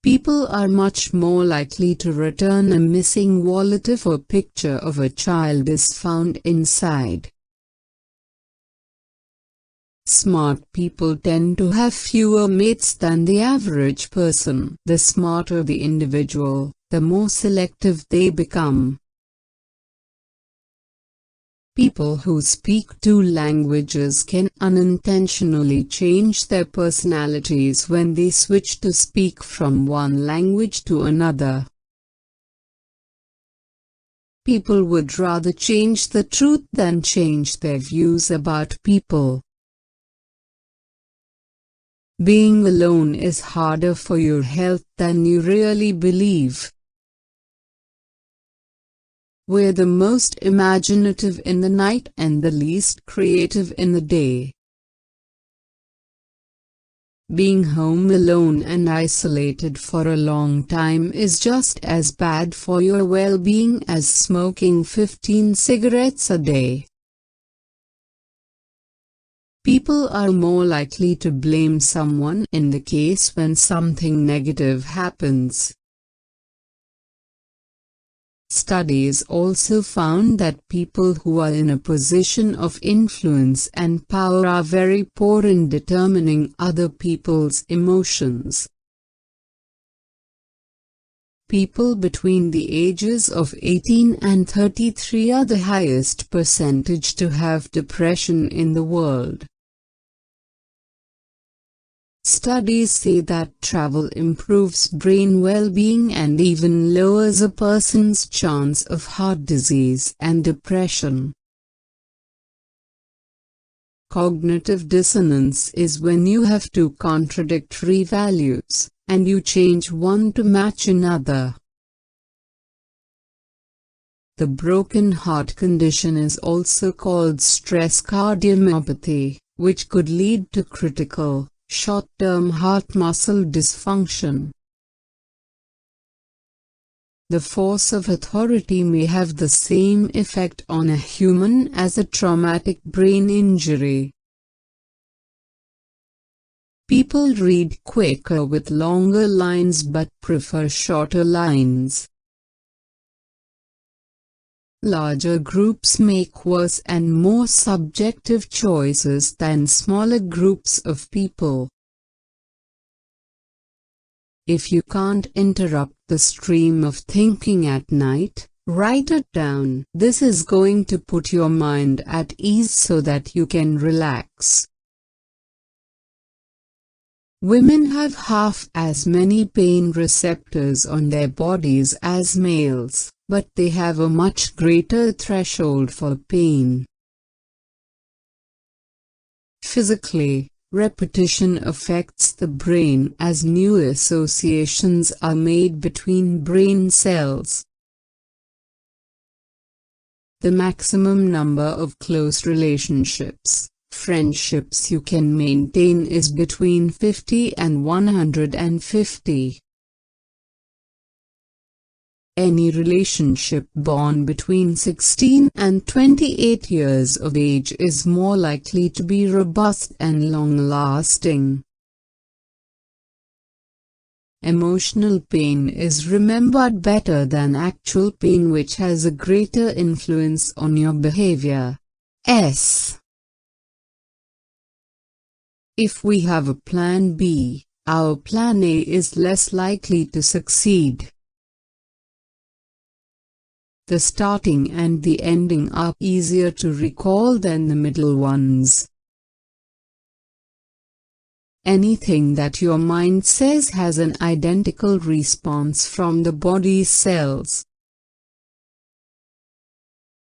People are much more likely to return a missing wallet if a picture of a child is found inside. Smart people tend to have fewer mates than the average person. The smarter the individual, the more selective they become. People who speak two languages can unintentionally change their personalities when they switch to speak from one language to another. People would rather change the truth than change their views about people. Being alone is harder for your health than you really believe. We're the most imaginative in the night and the least creative in the day. Being home alone and isolated for a long time is just as bad for your well-being as smoking 15 cigarettes a day. People are more likely to blame someone in the case when something negative happens. Studies also found that people who are in a position of influence and power are very poor in determining other people's emotions. People between the ages of 18 and 33 are the highest percentage to have depression in the world. Studies say that travel improves brain well-being and even lowers a person's chance of heart disease and depression. Cognitive dissonance is when you have two contradictory values, and you change one to match another. The broken heart condition is also called stress cardiomyopathy, which could lead to critical, short-term heart muscle dysfunction. The force of authority may have the same effect on a human as a traumatic brain injury. People read quicker with longer lines but prefer shorter lines. Larger groups make worse and more subjective choices than smaller groups of people. If you can't interrupt the stream of thinking at night, write it down. This is going to put your mind at ease so that you can relax. Women have half as many pain receptors on their bodies as males, but they have a much greater threshold for pain. Physically, repetition affects the brain as new associations are made between brain cells. The maximum number of close relationships, friendships you can maintain is between 50 and 150. Any relationship born between 16 and 28 years of age is more likely to be robust and long-lasting. Emotional pain is remembered better than actual pain, which has a greater influence on your behavior. If we have a plan B, our plan A is less likely to succeed. The starting and the ending are easier to recall than the middle ones. Anything that your mind says has an identical response from the body's cells.